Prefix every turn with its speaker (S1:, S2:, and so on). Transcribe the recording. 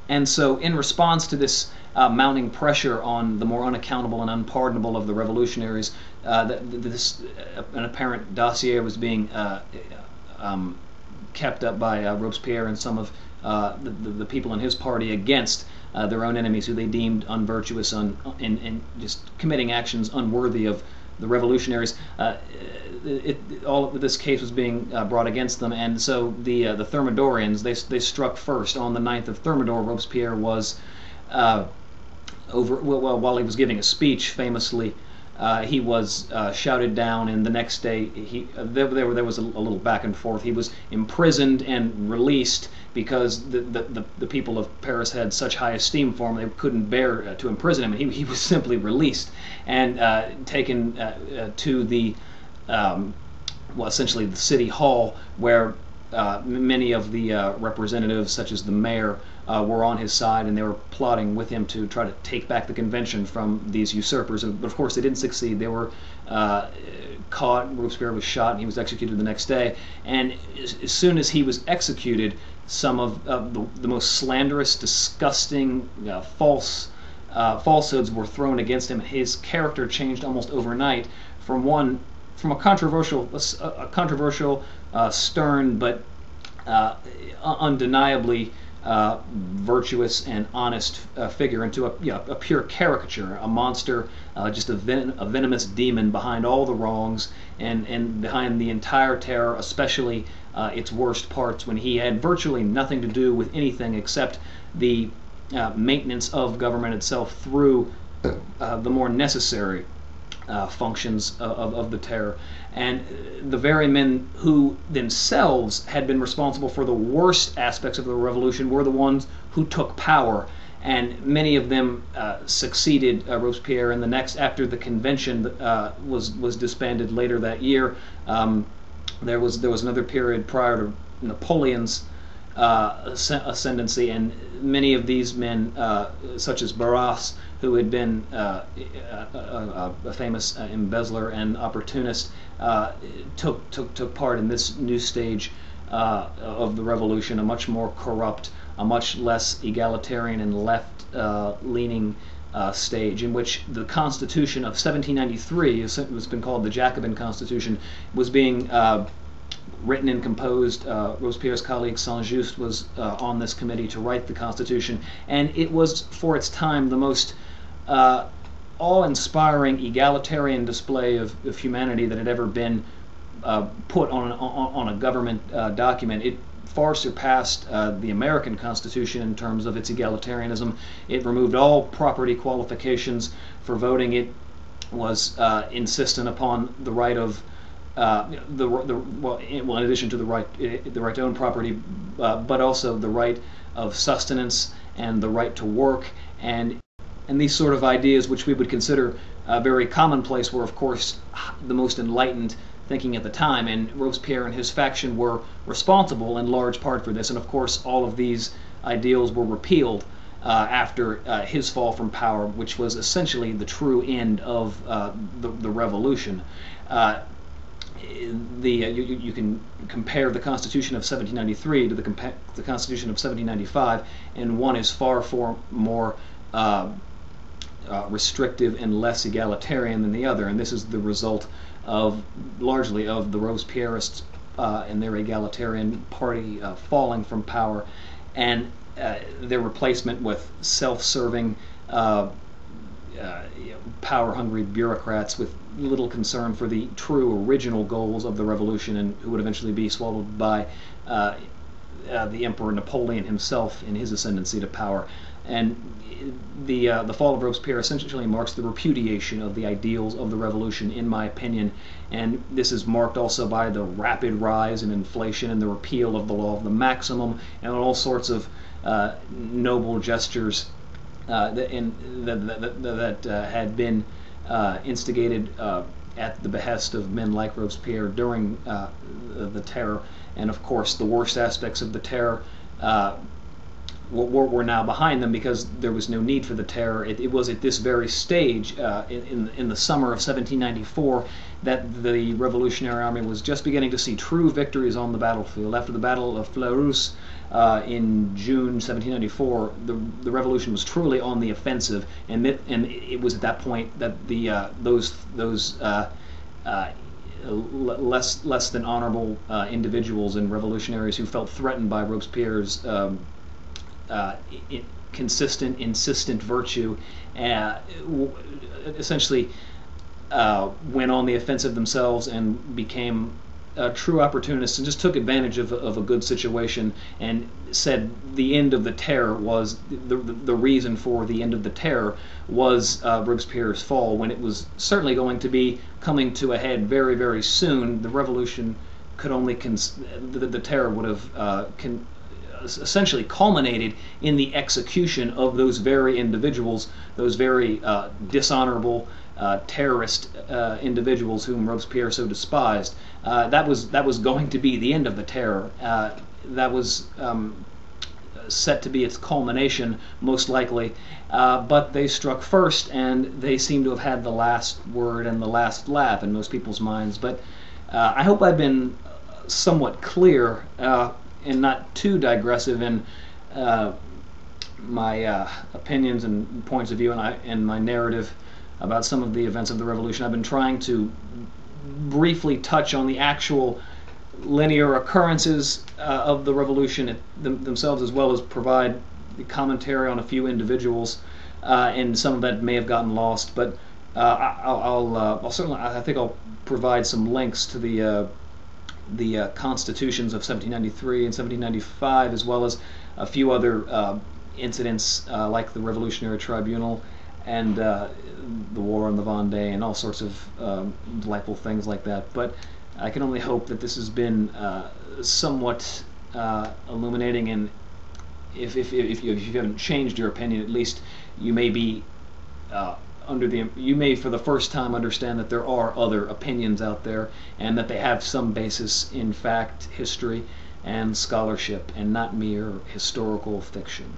S1: And so in response to this mounting pressure on the more unaccountable and unpardonable of the revolutionaries, an apparent dossier was being kept up by Robespierre and some of the people in his party against their own enemies, who they deemed unvirtuous and just committing actions unworthy of the revolutionaries. All of this case was being brought against them, and so the Thermidorians, they struck first. On the 9th of Thermidor, Robespierre was while he was giving a speech, famously, he was shouted down, and the next day there was a little back and forth. He was imprisoned and released because the people of Paris had such high esteem for him, they couldn't bear to imprison him. And he was simply released and taken to the essentially the city hall, where many of the representatives, such as the mayor, were on his side, and they were plotting with him to try to take back the convention from these usurpers. But of course they didn't succeed. They were caught. Robespierre was shot, and he was executed the next day. And as soon as he was executed, some of the most slanderous, disgusting, falsehoods were thrown against him. His character changed almost overnight from a controversial, stern, but undeniably virtuous and honest figure into a pure caricature, a monster, just a venomous demon behind all the wrongs and behind the entire terror, especially its worst parts, when he had virtually nothing to do with anything except the maintenance of government itself through the more necessary functions of the terror. And the very men who themselves had been responsible for the worst aspects of the revolution were the ones who took power, and many of them succeeded Robespierre in the next, after the convention was disbanded later that year. There was another period prior to Napoleon's ascendancy, and many of these men, such as Barras, who had been a famous embezzler and opportunist, took part in this new stage of the revolution, a much more corrupt, a much less egalitarian and left-leaning stage, in which the Constitution of 1793, it's been called the Jacobin Constitution, was being written and composed. Robespierre's colleague Saint-Just was on this committee to write the Constitution, and it was, for its time, the most awe-inspiring egalitarian display of humanity that had ever been put on a government document. It far surpassed the American Constitution in terms of its egalitarianism. It removed all property qualifications for voting. It was insistent upon the right of in addition to the right to own property, but also the right of sustenance and the right to work, and these sort of ideas, which we would consider very commonplace, were of course the most enlightened thinking at the time, and Robespierre and his faction were responsible in large part for this. And of course all of these ideals were repealed after his fall from power, which was essentially the true end of the revolution. You can compare the Constitution of 1793 to the Constitution of 1795, and one is far more restrictive and less egalitarian than the other, and this is the result largely of the Robespierrists and their egalitarian party falling from power, and their replacement with self-serving, power-hungry bureaucrats with little concern for the true original goals of the revolution, and who would eventually be swallowed by the Emperor Napoleon himself in his ascendancy to power. And the fall of Robespierre essentially marks the repudiation of the ideals of the revolution, in my opinion, and this is marked also by the rapid rise in inflation and the repeal of the law of the maximum and all sorts of noble gestures that had been instigated at the behest of men like Robespierre during the terror. And of course the worst aspects of the terror were now behind them, because there was no need for the terror. It was at this very stage, in the summer of 1794, that the Revolutionary Army was just beginning to see true victories on the battlefield. After the Battle of Fleurus, in June 1794, the revolution was truly on the offensive, and it was at that point that those less than honorable individuals and revolutionaries who felt threatened by Robespierre's consistent, insistent virtue, essentially went on the offensive themselves and became true opportunists, and just took advantage of a good situation, and said the end of the terror was the reason for the end of the terror was Robespierre's fall, when it was certainly going to be coming to a head very, very soon. The revolution could only the terror would have essentially culminated in the execution of those very individuals, those very dishonorable terrorist individuals whom Robespierre so despised. That was going to be the end of the terror. That was set to be its culmination, most likely, but they struck first, and they seem to have had the last word and the last laugh in most people's minds. But I hope I've been somewhat clear and not too digressive in my opinions and points of view, and my narrative about some of the events of the revolution. I've been trying to briefly touch on the actual linear occurrences of the revolution themselves, as well as provide the commentary on a few individuals, and some of that may have gotten lost. But I'll certainly, I think I'll provide some links to the constitutions of 1793 and 1795, as well as a few other incidents like the Revolutionary Tribunal and the war on the Vendée, and all sorts of delightful things like that. But I can only hope that this has been somewhat illuminating, and if you haven't changed your opinion, at least you may be you may for the first time understand that there are other opinions out there, and that they have some basis in fact, history, and scholarship, and not mere historical fiction.